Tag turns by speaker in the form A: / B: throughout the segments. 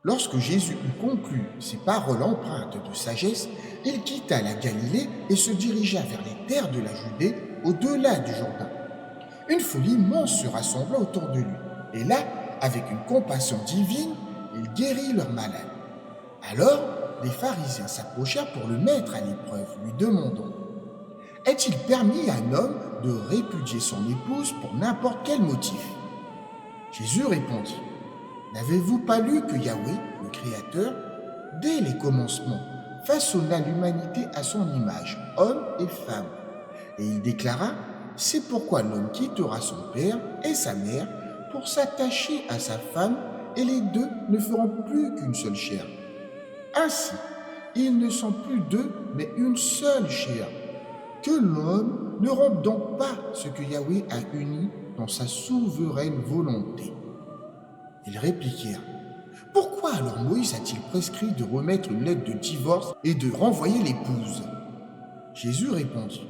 A: Lorsque Jésus eut conclu ces paroles empreintes de sagesse, il quitta la Galilée et se dirigea vers les terres de la Judée, au-delà du Jourdain. Une foule immense se rassembla autour de lui. Et là, avec une compassion divine, il guérit leurs malades. Alors, les pharisiens s'approchèrent pour le mettre à l'épreuve, lui demandant: est-il permis à un homme de répudier son épouse pour n'importe quel motif? Jésus répondit: n'avez-vous pas lu que Yahweh, le Créateur, dès les commencements, façonna l'humanité à son image, homme et femme? Et il déclara: c'est pourquoi l'homme quittera son père et sa mère pour s'attacher à sa femme, et les deux ne feront plus qu'une seule chair. Ainsi, ils ne sont plus deux, mais une seule chair. Que l'homme ne rompe donc pas ce que Yahweh a uni dans sa souveraine volonté. Ils répliquèrent: pourquoi alors Moïse a-t-il prescrit de remettre une lettre de divorce et de renvoyer l'épouse? Jésus répondit: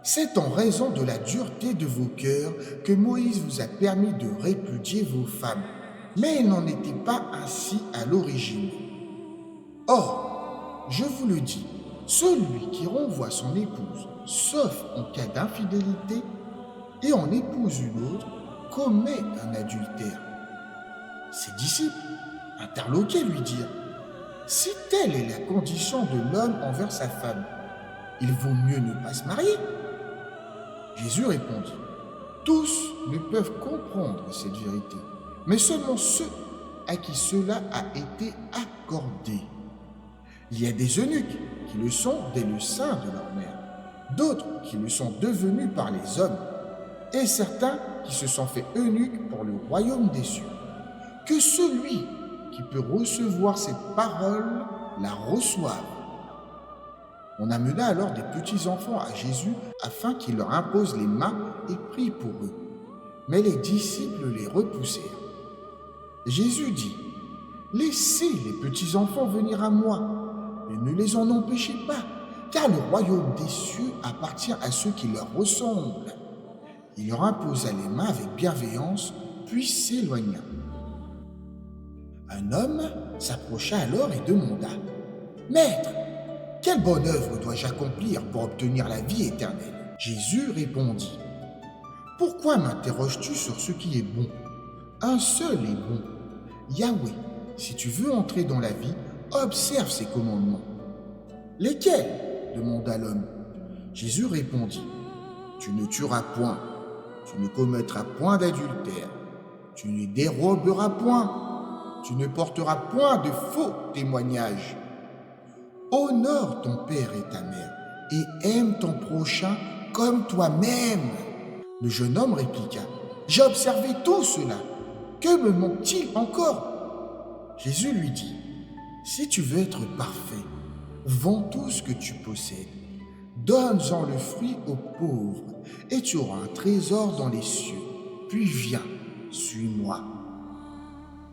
A: c'est en raison de la dureté de vos cœurs que Moïse vous a permis de répudier vos femmes, mais il n'en était pas ainsi à l'origine. Or, je vous le dis, celui qui renvoie son épouse, sauf en cas d'infidélité, et en épouse une autre, commet un adultère. Ses disciples, interloqués, lui dirent: si telle est la condition de l'homme envers sa femme, il vaut mieux ne pas se marier. Jésus répondit: tous ne peuvent comprendre cette vérité, mais seulement ceux à qui cela a été accordé. Il y a des eunuques qui le sont dès le sein de leur mère, d'autres qui le sont devenus par les hommes, et certains qui se sont fait eunuques pour le royaume des cieux. Que celui qui peut recevoir cette parole la reçoive. On amena alors des petits-enfants à Jésus afin qu'il leur impose les mains et prie pour eux. Mais les disciples les repoussèrent. Jésus dit: laissez les petits-enfants venir à moi, et ne les en empêchez pas, car le royaume des cieux appartient à ceux qui leur ressemblent. Il leur imposa les mains avec bienveillance, puis s'éloigna. Un homme s'approcha alors et demanda: maître, quelle bonne œuvre dois-je accomplir pour obtenir la vie éternelle? Jésus répondit: pourquoi m'interroges-tu sur ce qui est bon? Un seul est bon, Yahweh. Si tu veux entrer dans la vie, observe ses commandements. Lesquels? Demanda l'homme. Jésus répondit: tu ne tueras point, tu ne commettras point d'adultère, tu ne déroberas point, tu ne porteras point de faux témoignages. Honore ton père et ta mère, et aime ton prochain comme toi-même. Le jeune homme répliqua: j'ai observé tout cela. Que me manque-t-il encore? Jésus lui dit: si tu veux être parfait, vends tout ce que tu possèdes, donne-en le fruit aux pauvres, et tu auras un trésor dans les cieux. Puis viens, suis-moi.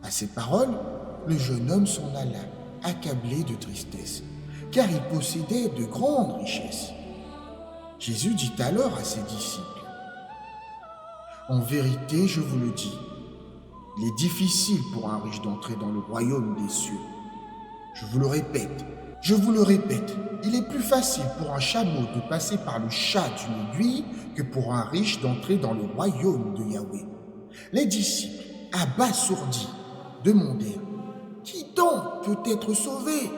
A: À ces paroles, le jeune homme s'en alla, accablé de tristesse, car il possédait de grandes richesses. Jésus dit alors à ses disciples: en vérité, je vous le dis, il est difficile pour un riche d'entrer dans le royaume des cieux. Je vous le répète, il est plus facile pour un chameau de passer par le chat d'une aiguille que pour un riche d'entrer dans le royaume de Yahweh. Les disciples, abasourdis, demandèrent: qui donc peut être sauvé?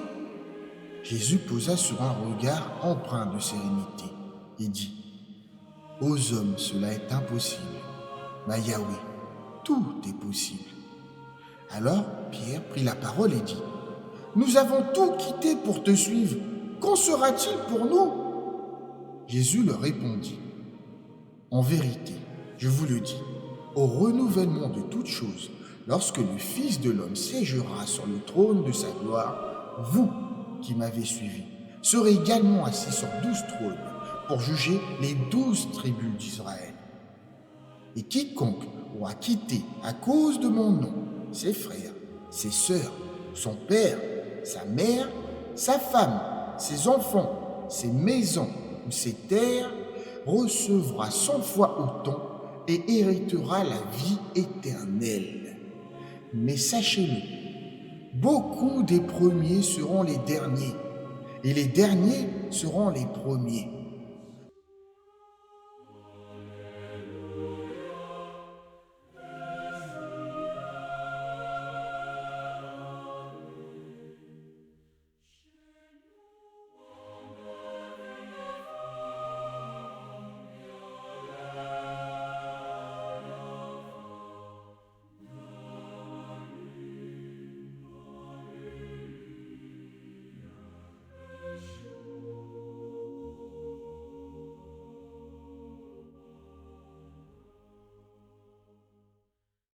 A: Jésus posa sur un regard empreint de sérénité et dit: aux hommes cela est impossible, mais à Yahweh tout est possible. Alors Pierre prit la parole et dit: nous avons tout quitté pour te suivre. Qu'en sera-t-il pour nous? Jésus leur répondit: en vérité, je vous le dis, au renouvellement de toutes choses, lorsque le Fils de l'homme siégera sur le trône de sa gloire, vous qui m'avez suivi serez également assis sur 12 trônes pour juger les 12 tribus d'Israël. Et quiconque aura quitté à cause de mon nom ses frères, ses sœurs, son père, sa mère, sa femme, ses enfants, ses maisons ou ses terres, recevra 100 fois autant et héritera la vie éternelle. Mais sachez-le, Beaucoup des premiers seront les derniers, et les derniers seront les premiers.